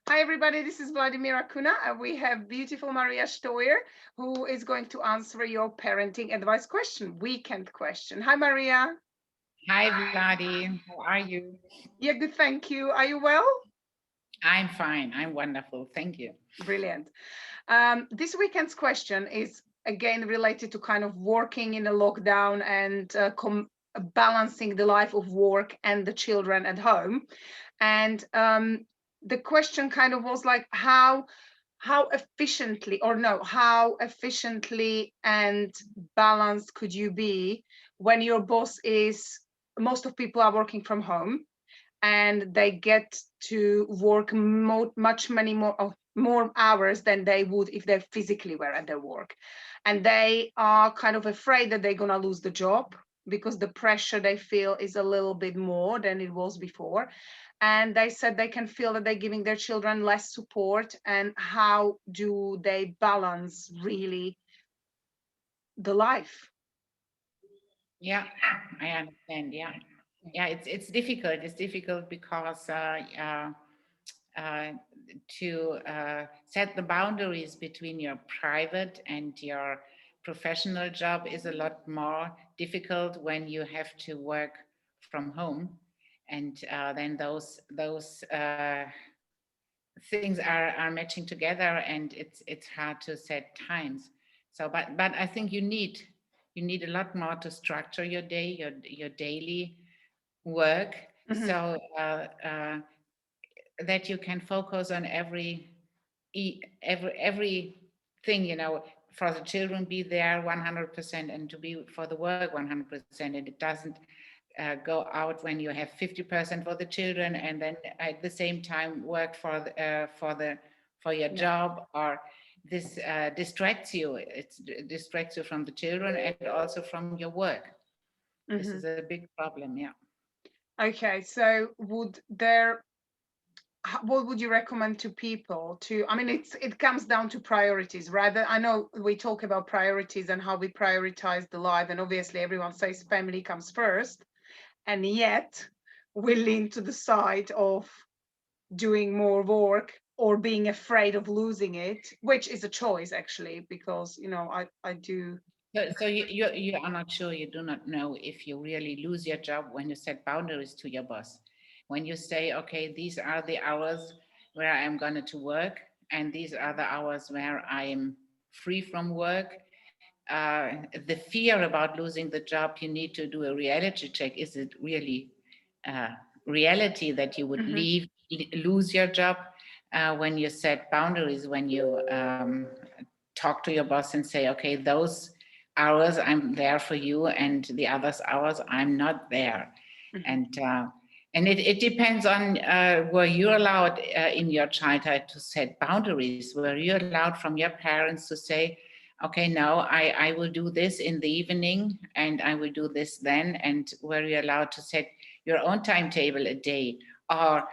Hi, everybody. This is Vladimira Kuna, and we have beautiful Maria Steuer, who is going to answer your parenting advice question, weekend question. Hi, Maria. Hi, Vladi. How are you? Yeah, good. Thank you. Are you well? I'm fine. I'm wonderful. Thank you. Brilliant. This weekend's question is again related to kind of working in a lockdown and balancing the life of work and the children at home. And the question kind of was like, how efficiently, or no, how efficiently and balanced could you be when your boss is, most of people are working from home, and they get to work much many more hours than they would if they physically were at their work, and they are kind of afraid that they're going to lose the job because the pressure they feel is a little bit more than it was before. And they said they can feel that they're giving their children less support, and how do they balance really the life. Yeah, I understand. Yeah, yeah. It's difficult. It's difficult because uh, to set the boundaries between your private and your professional job is a lot more difficult when you have to work from home, and then those things are matching together, and it's hard to set times. So but I think you need a lot more to structure your day, your daily work, Mhm. so that you can focus on everything, for the children, be there 100%, and to be for the work 100%, and it doesn't go out when you have 50% for the children and then at the same time work for your Yeah. job, or this distracts you from the children and also from your work. This is Mhm. a big problem. Yeah. Okay, so what would you recommend to people to, I mean, it comes down to priorities, right? I know we talk about priorities and how we prioritize the life, and obviously everyone says family comes first, and yet we lean to the side of doing more work or being afraid of losing it, which is a choice actually, because I do. So you are not sure, you do not know if you really lose your job when you set boundaries to your boss. When you say, okay, these are the hours where I'm going to work, and these are the hours where I'm free from work. The fear about losing the job, you need to do a reality check. Is it really uh, reality that you would Mhm. lose your job? When you set boundaries, when you talk to your boss and say, okay, those hours I'm there for you, and the others hours I'm not there. Mhm. And it depends on were you allowed in your childhood to set boundaries? Were you allowed from your parents to say, okay, no, I will do this in the evening and I will do this then? And were you allowed to set your own timetable a day? Or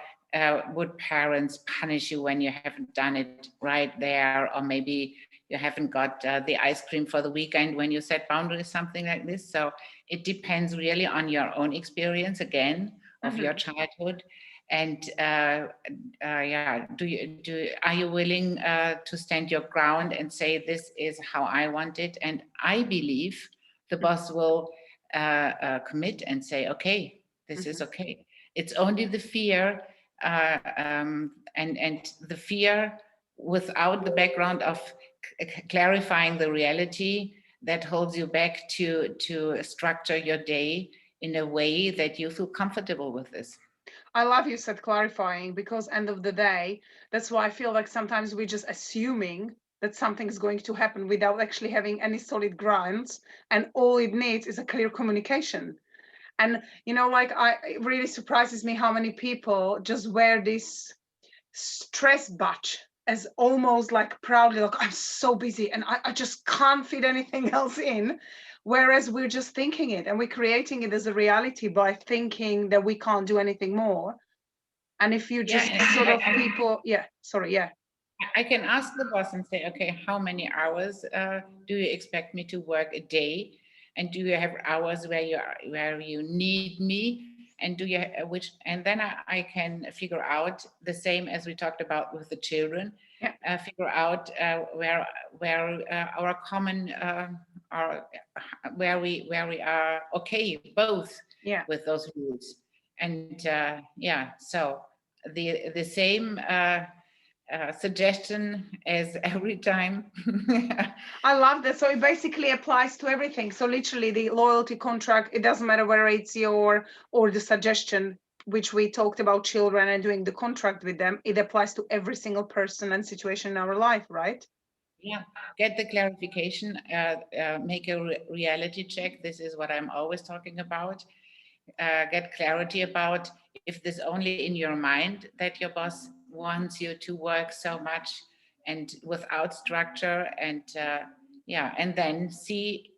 would parents punish you when you haven't done it right there? Or maybe you haven't got the ice cream for the weekend when you set boundaries, something like this. So it depends really on your own experience again of your Mhm. childhood. And yeah, are you willing to stand your ground and say, this is how I want it? And I believe the Mhm. boss will commit and say, okay, this is Mhm. okay. It's only the fear, and the fear without the background of clarifying the reality, that holds you back to structure your day in a way that you feel comfortable with this. I love you said clarifying, because end of the day, that's why I feel like sometimes we're just assuming that something is going to happen without actually having any solid grounds, and all it needs is a clear communication. And like, it really surprises me how many people just wear this stress batch as almost like proudly, like, I'm so busy and I just can't fit anything else in. Whereas we're just thinking it, and we're creating it as a reality by thinking that we can't do anything more. And if you Yeah, just and sort of people, yeah, sorry, yeah. I can ask the boss and say, okay, how many hours do you expect me to work a day? And do you have hours where you need me? and do you which, and then I can figure out the same as we talked about with the children. Yeah. Figure out where our common are, where we are okay both Yeah. with those rules. And yeah, so the same suggestion as every time. I love that. So it basically applies to everything. So literally the loyalty contract, it doesn't matter whether it's your or the suggestion, which we talked about children and doing the contract with them, it applies to every single person and situation in our life, right? Yeah, get the clarification, make a reality check. This is what I'm always talking about. Get clarity about if this only in your mind that your boss wants you to work so much and without structure, and yeah, and then see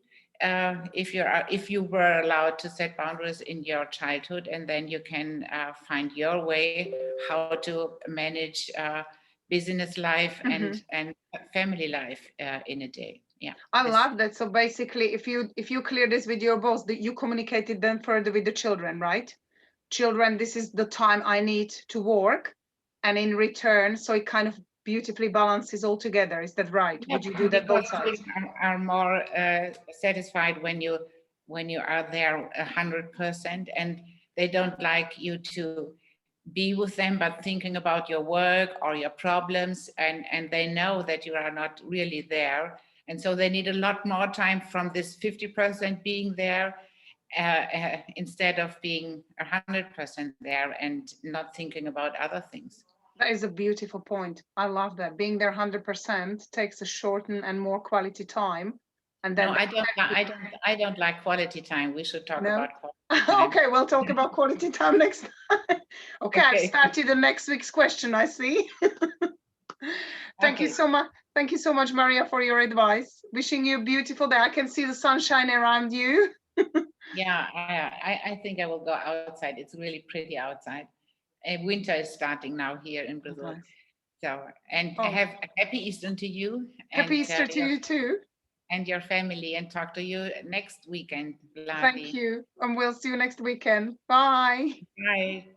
if you were allowed to set boundaries in your childhood, and then you can find your way how to manage business life and family life in a day. Yeah, I love that. So basically, if you clear this with your boss, that you communicated then further with the children, right? Children, this is the time I need to work, and in return, so it kind of beautifully balances all together. Is that right? Yeah, Would you do that both sides? are more satisfied when you are there 100%, and they don't like you to be with them but thinking about your work or your problems, and they know that you are not really there, and so they need a lot more time from this 50% being there, instead of being 100% there and not thinking about other things. That is a beautiful point. I love that. Being there 100% takes a shortened and more quality time. And No, then I don't like quality time. We should talk no. about quality time. Okay, we'll talk about quality time next time. Okay, I've Okay. started the next week's question, I see. Thank you Okay. so much. Thank you so much, Maria, for your advice. Wishing you a beautiful day. I can see the sunshine around you. Yeah, I think I will go outside. It's really pretty outside. And winter is starting now here in Brazil. Nice. So, and Oh. have a happy Easter to you. Happy and, Easter to you too. And your family, and talk to you next weekend. Thank you. And we'll see you next weekend. Bye. Bye.